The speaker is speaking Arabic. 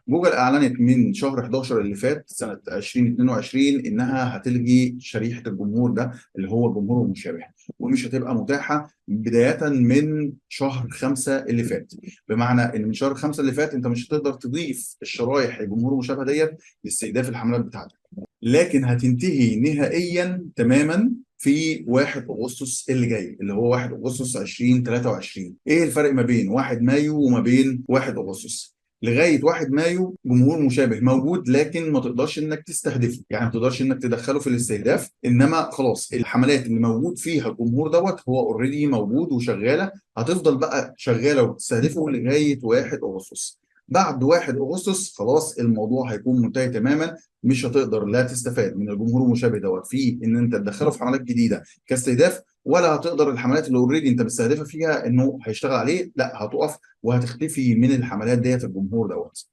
جوجل اعلنت من شهر 11 اللي فات سنه 2022 انها هتلغي شريحه الجمهور ده اللي هو الجمهور المشابه، ومش هتبقى متاحه بدايه من شهر 5 اللي فات. بمعنى ان من شهر 5 اللي فات انت مش هتقدر تضيف الشرايح الجمهور المشابه ديت لاستهداف الحملات بتاعتك، لكن هتنتهي نهائيا تماما في 1 اغسطس اللي جاي، اللي هو 1 اغسطس 2023. ايه الفرق ما بين 1 مايو وما بين 1 اغسطس؟ لغايه 1 مايو جمهور مشابه موجود، لكن ما تقدرش انك تستهدفه، يعني ما تقدرش انك تدخله في الاستهداف. انما خلاص الحملات اللي موجود فيها الجمهور دوت هو اوريدي موجود وشغاله، هتفضل بقى شغاله وتستهدفه لغايه 1 اغسطس. بعد 1 اغسطس خلاص الموضوع هيكون منتهي تماما، مش هتقدر لا تستفاد من الجمهور المشابه دوت في ان انت تدخله في حملات جديده كاستهداف، ولا هتقدر الحملات اللي اوريدي انت مستهدفه فيها انه هيشتغل عليه لا هتقف وهتختفي من الحملات ديت الجمهور دوت.